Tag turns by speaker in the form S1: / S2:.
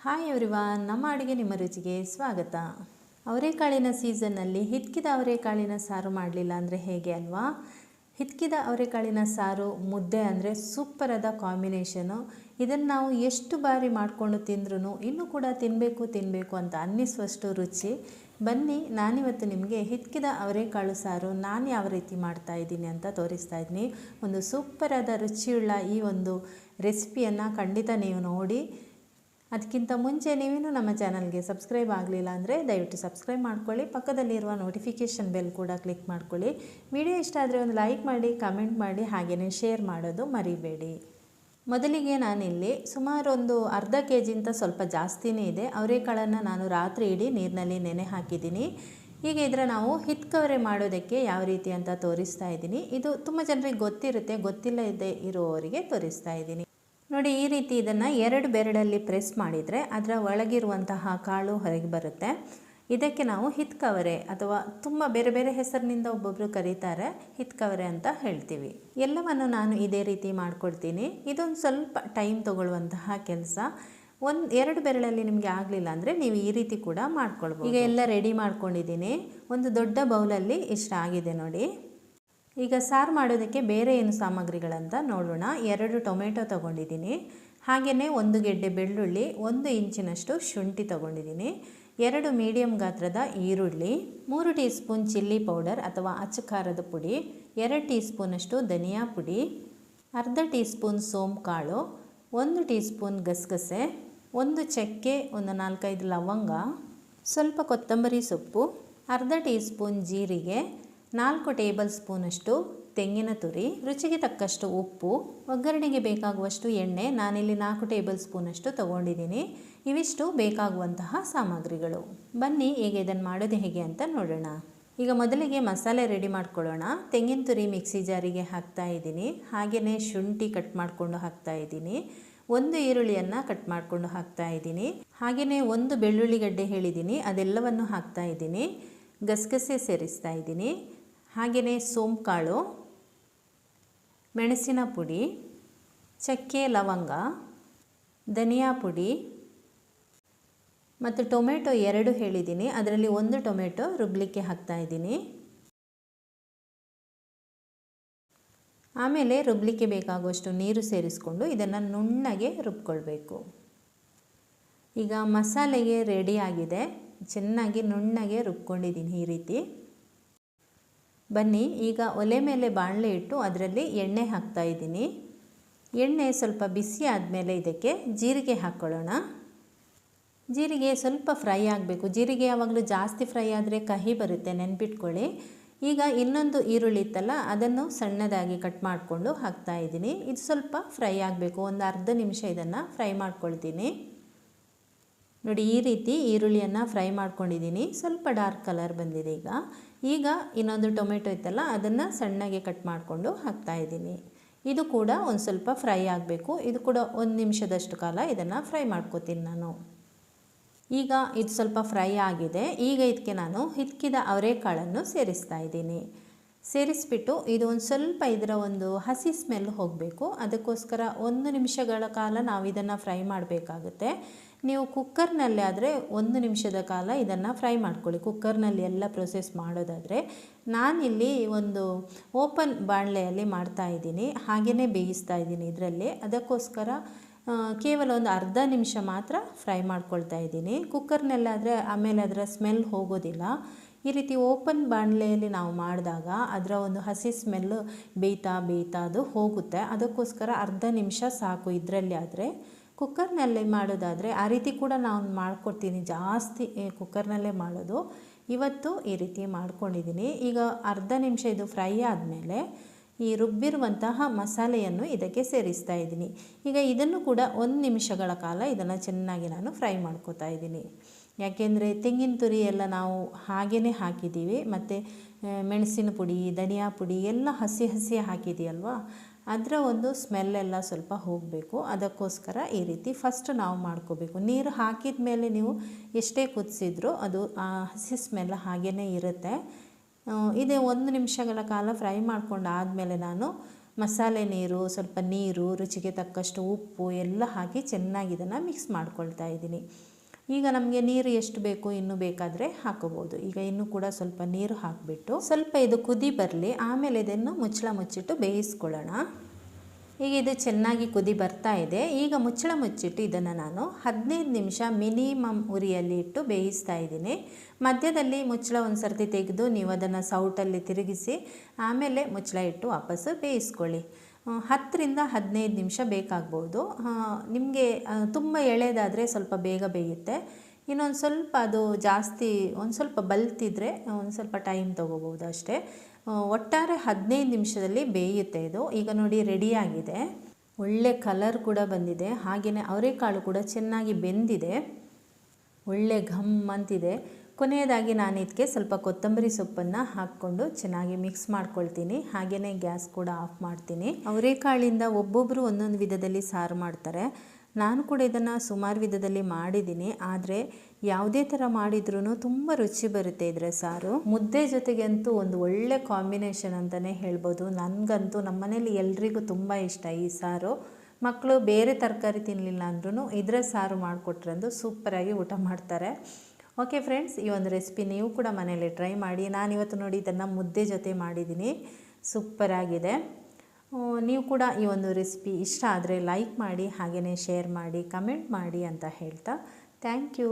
S1: Hi everyone, ನಮ್ಮ ಅಡುಗೆ ನಿಮ್ಮ ರುಚಿಗೆ ಸ್ವಾಗತ. ಅವರೆಕಾಳಿನ ಸೀಸನ್ನಲ್ಲಿ ಹಿತ್ಕಿದ ಅವರೆಕಾಳಿನ ಸಾರು ಮಾಡಲಿಲ್ಲ ಅಂದರೆ ಹೇಗೆ ಅಲ್ವಾ? ಹಿತ್ಕಿದ ಅವರೆಕಾಳಿನ ಸಾರು ಮುದ್ದೆ ಅಂದರೆ ಸೂಪರಾದ ಕಾಂಬಿನೇಷನು. ಇದನ್ನು ನಾವು ಎಷ್ಟು ಬಾರಿ ಮಾಡಿಕೊಂಡು ತಿಂದ್ರೂ ಇನ್ನೂ ಕೂಡ ತಿನ್ನಬೇಕು ಅಂತ ಅನ್ನಿಸುವಷ್ಟು ರುಚಿ. ಬನ್ನಿ, ನಾನಿವತ್ತು ನಿಮಗೆ ಹಿತ್ಕಿದ ಅವರೆಕಾಳು ಸಾರು ನಾನು ಯಾವ ರೀತಿ ಮಾಡ್ತಾಯಿದ್ದೀನಿ ಅಂತ ತೋರಿಸ್ತಾ ಇದ್ದೀನಿ. ಒಂದು ಸೂಪರಾದ ರುಚಿಯುಳ್ಳ ಈ ಒಂದು ರೆಸಿಪಿಯನ್ನು ಖಂಡಿತ ನೀವು ನೋಡಿ. ಅದಕ್ಕಿಂತ ಮುಂಚೆ ನೀವೇನು ನಮ್ಮ ಚಾನಲ್ಗೆ ಸಬ್ಸ್ಕ್ರೈಬ್ ಆಗಲಿಲ್ಲ ಅಂದರೆ ದಯವಿಟ್ಟು ಸಬ್ಸ್ಕ್ರೈಬ್ ಮಾಡ್ಕೊಳ್ಳಿ. ಪಕ್ಕದಲ್ಲಿರುವ ನೋಟಿಫಿಕೇಷನ್ ಬೆಲ್ ಕೂಡ ಕ್ಲಿಕ್ ಮಾಡ್ಕೊಳ್ಳಿ. ವಿಡಿಯೋ ಇಷ್ಟ ಆದರೆ ಒಂದು ಲೈಕ್ ಮಾಡಿ, ಕಮೆಂಟ್ ಮಾಡಿ, ಹಾಗೆಯೇ ಶೇರ್ ಮಾಡೋದು ಮರಿಬೇಡಿ. ಮೊದಲಿಗೆ ನಾನಿಲ್ಲಿ ಸುಮಾರು ಒಂದು ಅರ್ಧ ಕೆಜಿಗಿಂತ ಸ್ವಲ್ಪ ಜಾಸ್ತಿನೇ ಇದೆ ಅವರೆಕಾಳನ್ನು ನಾನು ರಾತ್ರಿ ಇಡೀ ನೀರಿನಲ್ಲಿ ನೆನೆ ಹಾಕಿದ್ದೀನಿ. ಈಗ ಇದರ ನಾವು ಹಿತ್ಕವರೆ ಮಾಡೋದಕ್ಕೆ ಯಾವ ರೀತಿ ಅಂತ ತೋರಿಸ್ತಾ ಇದ್ದೀನಿ. ಇದು ತುಂಬ ಜನರಿಗೆ ಗೊತ್ತಿರುತ್ತೆ, ಗೊತ್ತಿಲ್ಲದೆ ಇರುವವರಿಗೆ ತೋರಿಸ್ತಾ ಇದ್ದೀನಿ. ನೋಡಿ, ಈ ರೀತಿ ಇದನ್ನು 2 ಬೆರಳಲ್ಲಿ ಪ್ರೆಸ್ ಮಾಡಿದರೆ ಅದರ ಒಳಗಿರುವಂತಹ ಕಾಳು ಹೊರಗೆ ಬರುತ್ತೆ. ಇದಕ್ಕೆ ನಾವು ಹಿತ್ಕವರೆ ಅಥವಾ ತುಂಬ ಬೇರೆ ಬೇರೆ ಹೆಸರಿನಿಂದ ಒಬ್ಬೊಬ್ಬರು ಕರೀತಾರೆ, ಹಿತ್ಕವರೆ ಅಂತ ಹೇಳ್ತೀವಿ. ಎಲ್ಲವನ್ನು ನಾನು ಇದೇ ರೀತಿ ಮಾಡ್ಕೊಳ್ತೀನಿ. ಇದೊಂದು ಸ್ವಲ್ಪ ಟೈಮ್ ತಗೊಳ್ಳುವಂತಹ ಕೆಲಸ. 2 ಬೆರಳಲ್ಲಿ ನಿಮಗೆ ಆಗಲಿಲ್ಲ ಅಂದರೆ ನೀವು ಈ ರೀತಿ ಕೂಡ ಮಾಡ್ಕೊಳ್ಬೋದು. ಈಗ ಎಲ್ಲ ರೆಡಿ ಮಾಡ್ಕೊಂಡಿದ್ದೀನಿ. ಒಂದು ದೊಡ್ಡ ಬೌಲಲ್ಲಿ ಇಷ್ಟ ಆಗಿದೆ ನೋಡಿ. ಈಗ ಸಾರು ಮಾಡೋದಕ್ಕೆ ಬೇರೆ ಏನು ಸಾಮಗ್ರಿಗಳಂತ ನೋಡೋಣ. 2 ಟೊಮೆಟೊ ತೊಗೊಂಡಿದ್ದೀನಿ, ಹಾಗೆಯೇ 1 ಗೆಡ್ಡೆ ಬೆಳ್ಳುಳ್ಳಿ, 1 ಇಂಚಿನಷ್ಟು ಶುಂಠಿ ತೊಗೊಂಡಿದ್ದೀನಿ, 2 ಮೀಡಿಯಮ್ ಗಾತ್ರದ ಈರುಳ್ಳಿ, 3 ಟೀ ಸ್ಪೂನ್ ಚಿಲ್ಲಿ ಪೌಡರ್ ಅಥವಾ ಅಚ್ಚ ಖಾರದ ಪುಡಿ, 2 ಟೀ ಸ್ಪೂನಷ್ಟು ಧನಿಯಾ ಪುಡಿ, ಅರ್ಧ ಟೀ ಸ್ಪೂನ್ ಸೋಂಪು ಕಾಳು, 1 ಟೀ ಸ್ಪೂನ್ ಗಸಗಸೆ, 1 ಚಕ್ಕೆ, ಒಂದು 4-5 ಲವಂಗ, ಸ್ವಲ್ಪ ಕೊತ್ತಂಬರಿ ಸೊಪ್ಪು, ಅರ್ಧ ಟೀ ಸ್ಪೂನ್ ಜೀರಿಗೆ, 4 ಟೇಬಲ್ ಸ್ಪೂನಷ್ಟು ತೆಂಗಿನ ತುರಿ, ರುಚಿಗೆ ತಕ್ಕಷ್ಟು ಉಪ್ಪು, ಒಗ್ಗರಣೆಗೆ ಬೇಕಾಗುವಷ್ಟು ಎಣ್ಣೆ. ನಾನಿಲ್ಲಿ 4 ಟೇಬಲ್ ಸ್ಪೂನಷ್ಟು ತೊಗೊಂಡಿದ್ದೀನಿ. ಇವಿಷ್ಟು ಬೇಕಾಗುವಂತಹ ಸಾಮಗ್ರಿಗಳು. ಬನ್ನಿ, ಈಗ ಇದನ್ನು ಮಾಡೋದು ಹೇಗೆ ಅಂತ ನೋಡೋಣ. ಈಗ ಮೊದಲಿಗೆ ಮಸಾಲೆ ರೆಡಿ ಮಾಡ್ಕೊಳ್ಳೋಣ. ತೆಂಗಿನ ತುರಿ ಮಿಕ್ಸಿ ಜಾರಿಗೆ ಹಾಕ್ತಾ ಇದ್ದೀನಿ, ಹಾಗೆಯೇ ಶುಂಠಿ ಕಟ್ ಮಾಡಿಕೊಂಡು ಹಾಕ್ತಾ ಇದ್ದೀನಿ, 1 ಈರುಳ್ಳಿಯನ್ನು ಕಟ್ ಮಾಡಿಕೊಂಡು ಹಾಕ್ತಾ ಇದ್ದೀನಿ, ಹಾಗೆಯೇ 1 ಬೆಳ್ಳುಳ್ಳಿ ಗಡ್ಡೆ ಹೇಳಿದ್ದೀನಿ, ಅದೆಲ್ಲವನ್ನು ಹಾಕ್ತಾ ಇದ್ದೀನಿ, ಗಸಗಸೆ ಸೇರಿಸ್ತಾ ಇದ್ದೀನಿ, ಹಾಗೆಯೇ ಸೋಂಪು ಕಾಳು, ಮೆಣಸಿನ ಪುಡಿ, ಚಕ್ಕೆ ಲವಂಗ, ಧನಿಯಾ ಪುಡಿ ಮತ್ತು ಟೊಮೆಟೊ 2 ಹೇಳಿದ್ದೀನಿ, ಅದರಲ್ಲಿ 1 ಟೊಮೆಟೊ ರುಬ್ಲಿಕ್ಕೆ ಹಾಕ್ತಾ ಇದ್ದೀನಿ. ಆಮೇಲೆ ರುಬ್ಲಿಕ್ಕೆ ಬೇಕಾಗುವಷ್ಟು ನೀರು ಸೇರಿಸ್ಕೊಂಡು ಇದನ್ನು ನುಣ್ಣಗೆ ರುಬ್ಕೊಳ್ಬೇಕು. ಈಗ ಮಸಾಲೆಗೆ ರೆಡಿ ಆಗಿದೆ, ಚೆನ್ನಾಗಿ ನುಣ್ಣಗೆ ರುಬ್ಕೊಂಡಿದ್ದೀನಿ ಈ ರೀತಿ. ಬನ್ನಿ, ಈಗ ಒಲೆ ಮೇಲೆ ಬಾಣಲೆ ಇಟ್ಟು ಅದರಲ್ಲಿ ಎಣ್ಣೆ ಹಾಕ್ತಾ ಇದ್ದೀನಿ. ಎಣ್ಣೆ ಸ್ವಲ್ಪ ಬಿಸಿ ಆದಮೇಲೆ ಇದಕ್ಕೆ ಜೀರಿಗೆ ಹಾಕ್ಕೊಳ್ಳೋಣ. ಜೀರಿಗೆ ಸ್ವಲ್ಪ ಫ್ರೈ ಆಗಬೇಕು. ಜೀರಿಗೆ ಯಾವಾಗಲೂ ಜಾಸ್ತಿ ಫ್ರೈ ಆದರೆ ಕಹಿ ಬರುತ್ತೆ, ನೆನ್ಪಿಟ್ಕೊಳ್ಳಿ. ಈಗ ಇನ್ನೊಂದು ಈರುಳ್ಳಿ ಇತ್ತಲ್ಲ, ಅದನ್ನು ಸಣ್ಣದಾಗಿ ಕಟ್ ಮಾಡಿಕೊಂಡು ಹಾಕ್ತಾ ಇದ್ದೀನಿ. ಇದು ಸ್ವಲ್ಪ ಫ್ರೈ ಆಗಬೇಕು, ಒಂದು ಅರ್ಧ ನಿಮಿಷ ಇದನ್ನು ಫ್ರೈ ಮಾಡ್ಕೊಳ್ತೀನಿ. ನೋಡಿ, ಈ ರೀತಿ ಈರುಳ್ಳಿಯನ್ನು ಫ್ರೈ ಮಾಡ್ಕೊಂಡಿದ್ದೀನಿ, ಸ್ವಲ್ಪ ಡಾರ್ಕ್ ಕಲರ್ ಬಂದಿದೆ. ಈಗ ಇನ್ನೊಂದು ಟೊಮೆಟೊ ಇತ್ತಲ್ಲ, ಅದನ್ನು ಸಣ್ಣಗೆ ಕಟ್ ಮಾಡಿಕೊಂಡು ಹಾಕ್ತಾ ಇದ್ದೀನಿ. ಇದು ಕೂಡ ಒಂದು ಸ್ವಲ್ಪ ಫ್ರೈ ಆಗಬೇಕು. ಇದು ಕೂಡ 1 ನಿಮಿಷದಷ್ಟು ಕಾಲ ಇದನ್ನು ಫ್ರೈ ಮಾಡ್ಕೋತೀನಿ ನಾನು. ಈಗ ಇದು ಸ್ವಲ್ಪ ಫ್ರೈ ಆಗಿದೆ. ಈಗ ಇದಕ್ಕೆ ನಾನು ಹಿತ್ಕಿದ ಅವರೆಕಾಳನ್ನು ಸೇರಿಸ್ತಾ ಇದ್ದೀನಿ. ಸೇರಿಸ್ಬಿಟ್ಟು ಇದು ಒಂದು ಸ್ವಲ್ಪ ಇದರ ಒಂದು ಹಸಿ ಸ್ಮೆಲ್ ಹೋಗಬೇಕು. ಅದಕ್ಕೋಸ್ಕರ 1 ನಿಮಿಷಗಳ ಕಾಲ ನಾವು ಇದನ್ನು ಫ್ರೈ ಮಾಡಬೇಕಾಗುತ್ತೆ. ನೀವು ಕುಕ್ಕರ್ನಲ್ಲಿ ಆದರೆ 1 ನಿಮಿಷದ ಕಾಲ ಇದನ್ನು ಫ್ರೈ ಮಾಡ್ಕೊಳ್ಳಿ, ಕುಕ್ಕರ್ನಲ್ಲಿ ಎಲ್ಲ ಪ್ರೊಸೆಸ್ ಮಾಡೋದಾದರೆ. ನಾನಿಲ್ಲಿ ಒಂದು ಓಪನ್ ಬಾಣಲೆಯಲ್ಲಿ ಮಾಡ್ತಾಯಿದ್ದೀನಿ, ಹಾಗೆಯೇ ಬೇಯಿಸ್ತಾ ಇದ್ದೀನಿ ಇದರಲ್ಲಿ. ಅದಕ್ಕೋಸ್ಕರ ಕೇವಲ ಒಂದು ಅರ್ಧ ನಿಮಿಷ ಮಾತ್ರ ಫ್ರೈ ಮಾಡ್ಕೊಳ್ತಾ ಇದ್ದೀನಿ. ಕುಕ್ಕರ್ನಲ್ಲಾದರೆ ಆಮೇಲೆ ಅದರ ಸ್ಮೆಲ್ ಹೋಗೋದಿಲ್ಲ. ಈ ರೀತಿ ಓಪನ್ ಬಾಣಲೆಯಲ್ಲಿ ನಾವು ಮಾಡಿದಾಗ ಅದರ ಒಂದು ಹಸಿ ಸ್ಮೆಲ್ಲು ಬೇಯ್ತಾ ಅದು ಹೋಗುತ್ತೆ. ಅದಕ್ಕೋಸ್ಕರ ಅರ್ಧ ನಿಮಿಷ ಸಾಕು ಇದರಲ್ಲಿ. ಆದರೆ ಕುಕ್ಕರ್ನಲ್ಲೇ ಮಾಡೋದಾದರೆ ಆ ರೀತಿ ಕೂಡ ನಾನು ಮಾಡ್ಕೊಡ್ತೀನಿ, ಜಾಸ್ತಿ ಕುಕ್ಕರ್ನಲ್ಲೇ ಮಾಡೋದು. ಇವತ್ತು ಈ ರೀತಿ ಮಾಡ್ಕೊಂಡಿದ್ದೀನಿ. ಈಗ ಅರ್ಧ ನಿಮಿಷ ಇದು ಫ್ರೈ ಆದಮೇಲೆ ಈ ರುಬ್ಬಿರುವಂತಹ ಮಸಾಲೆಯನ್ನು ಇದಕ್ಕೆ ಸೇರಿಸ್ತಾ ಇದ್ದೀನಿ. ಈಗ ಇದನ್ನು ಕೂಡ 1 ನಿಮಿಷಗಳ ಕಾಲ ಇದನ್ನು ಚೆನ್ನಾಗಿ ನಾನು ಫ್ರೈ ಮಾಡ್ಕೋತಾ ಇದ್ದೀನಿ. ಯಾಕೆಂದರೆ ತೆಂಗಿನ ತುರಿ ಎಲ್ಲ ನಾವು ಹಾಗೇ ಹಾಕಿದ್ದೀವಿ, ಮತ್ತು ಮೆಣಸಿನ ಪುಡಿ, ಧನಿಯಾ ಪುಡಿ ಎಲ್ಲ ಹಸಿ ಹಾಕಿದ್ದೀವಲ್ವ, ಅದರ ಒಂದು ಸ್ಮೆಲ್ಲೆಲ್ಲ ಸ್ವಲ್ಪ ಹೋಗಬೇಕು. ಅದಕ್ಕೋಸ್ಕರ ಈ ರೀತಿ ಫಸ್ಟ್ ನಾವು ಮಾಡ್ಕೋಬೇಕು. ನೀರು ಹಾಕಿದ ಮೇಲೆ ನೀವು ಎಷ್ಟೇ ಕುದಿಸಿದ್ರೂ ಅದು ಆ ಹಸಿ ಸ್ಮೆಲ್ ಹಾಗೇ ಇರುತ್ತೆ. ಇದೇ 1 ನಿಮಿಷಗಳ ಕಾಲ ಫ್ರೈ ಮಾಡ್ಕೊಂಡು ಆದಮೇಲೆ ನಾನು ಮಸಾಲೆ ನೀರು, ಸ್ವಲ್ಪ ನೀರು, ರುಚಿಗೆ ತಕ್ಕಷ್ಟು ಉಪ್ಪು ಎಲ್ಲ ಹಾಕಿ ಚೆನ್ನಾಗಿ ಇದನ್ನು ಮಿಕ್ಸ್ ಮಾಡ್ಕೊಳ್ತಾ ಇದ್ದೀನಿ. ಈಗ ನಮಗೆ ನೀರು ಎಷ್ಟು ಬೇಕು ಇನ್ನೂ ಬೇಕಾದರೆ ಹಾಕೋಬೋದು. ಈಗ ಇನ್ನೂ ಕೂಡ ಸ್ವಲ್ಪ ನೀರು ಹಾಕಿಬಿಟ್ಟು ಸ್ವಲ್ಪ ಇದು ಕುದಿ ಬರಲಿ, ಆಮೇಲೆ ಇದನ್ನು ಮುಚ್ಚಿಟ್ಟು ಬೇಯಿಸ್ಕೊಳ್ಳೋಣ. ಈಗ ಇದು ಚೆನ್ನಾಗಿ ಕುದಿ ಬರ್ತಾ ಇದೆ. ಈಗ ಮುಚ್ಚಿಟ್ಟು ಇದನ್ನು ನಾನು 15 ನಿಮಿಷ ಮಿನಿಮಮ್ ಉರಿಯಲ್ಲಿ ಇಟ್ಟು ಬೇಯಿಸ್ತಾ ಇದ್ದೀನಿ. ಮಧ್ಯದಲ್ಲಿ ಮುಚ್ಚಳ ಒಂದು ಸರ್ತಿ ತೆಗೆದು ನೀವು ಅದನ್ನು ಸೌಟಲ್ಲಿ ತಿರುಗಿಸಿ ಆಮೇಲೆ ಮುಚ್ಚಳ ಇಟ್ಟು ವಾಪಸ್ಸು ಬೇಯಿಸ್ಕೊಳ್ಳಿ. 10 ರಿಂದ 15 ನಿಮಿಷ ಬೇಕಾಗ್ಬೋದು. ನಿಮಗೆ ತುಂಬ ಎಳೆದಾದರೆ ಸ್ವಲ್ಪ ಬೇಗ ಬೇಯುತ್ತೆ. ಇನ್ನೊಂದು ಸ್ವಲ್ಪ ಅದು ಜಾಸ್ತಿ ಒಂದು ಸ್ವಲ್ಪ ಬಲ್ತಿದ್ರೆ ಒಂದು ಸ್ವಲ್ಪ ಟೈಮ್ ತೊಗೋಬೋದು ಅಷ್ಟೇ. ಒಟ್ಟಾರೆ 15 ನಿಮಿಷದಲ್ಲಿ ಬೇಯುತ್ತೆ ಇದು. ಈಗ ನೋಡಿ ರೆಡಿಯಾಗಿದೆ. ಒಳ್ಳೆ ಕಲರ್ ಕೂಡ ಬಂದಿದೆ. ಹಾಗೆಯೇ ಅವರೆಕಾಳು ಕೂಡ ಚೆನ್ನಾಗಿ ಬೆಂದಿದೆ. ಒಳ್ಳೆ ಘಮ್ ಅಂತಿದೆ. ಕೊನೆಯದಾಗಿ ನಾನು ಇದಕ್ಕೆ ಸ್ವಲ್ಪ ಕೊತ್ತಂಬರಿ ಸೊಪ್ಪನ್ನು ಹಾಕ್ಕೊಂಡು ಚೆನ್ನಾಗಿ ಮಿಕ್ಸ್ ಮಾಡ್ಕೊಳ್ತೀನಿ. ಹಾಗೆಯೇ ಗ್ಯಾಸ್ ಕೂಡ ಆಫ್ ಮಾಡ್ತೀನಿ. ಅವರೆಕಾಳಿಂದ ಒಬ್ಬೊಬ್ಬರು ಒಂದೊಂದು ವಿಧದಲ್ಲಿ ಸಾರು ಮಾಡ್ತಾರೆ. ನಾನು ಕೂಡ ಇದನ್ನು ಸುಮಾರು ವಿಧದಲ್ಲಿ ಮಾಡಿದ್ದೀನಿ. ಆದರೆ ಯಾವುದೇ ಥರ ಮಾಡಿದ್ರೂ ತುಂಬ ರುಚಿ ಬರುತ್ತೆ ಇದರ ಸಾರು. ಮುದ್ದೆ ಜೊತೆಗೆ ಅಂತೂ ಒಂದು ಒಳ್ಳೆ ಕಾಂಬಿನೇಷನ್ ಅಂತಲೇ ಹೇಳ್ಬೋದು. ನನಗಂತೂ ನಮ್ಮ ಮನೇಲಿ ಎಲ್ರಿಗೂ ತುಂಬ ಇಷ್ಟ ಈ ಸಾರು. ಮಕ್ಕಳು ಬೇರೆ ತರಕಾರಿ ತಿನ್ನಲಿಲ್ಲ ಅಂದ್ರೂ ಇದರ ಸಾರು ಮಾಡಿಕೊಟ್ರಂದು ಸೂಪರಾಗಿ ಊಟ ಮಾಡ್ತಾರೆ. ಓಕೆ ಫ್ರೆಂಡ್ಸ್, ಈ ಒಂದು ರೆಸಿಪಿ ನೀವು ಕೂಡ ಮನೇಲಿ ಟ್ರೈ ಮಾಡಿ. ನಾನಿವತ್ತು ನೋಡಿ ಇದನ್ನು ಮುದ್ದೆ ಜೊತೆ ಮಾಡಿದ್ದೀನಿ. ಸೂಪರಾಗಿದೆ. ನೀವು ಕೂಡ ಈ ಒಂದು ರೆಸಿಪಿ ಇಷ್ಟ ಆದರೆ ಲೈಕ್ ಮಾಡಿ, ಹಾಗೆಯೇ ಶೇರ್ ಮಾಡಿ, ಕಮೆಂಟ್ ಮಾಡಿ ಅಂತ ಹೇಳ್ತಾ ಥ್ಯಾಂಕ್ ಯು.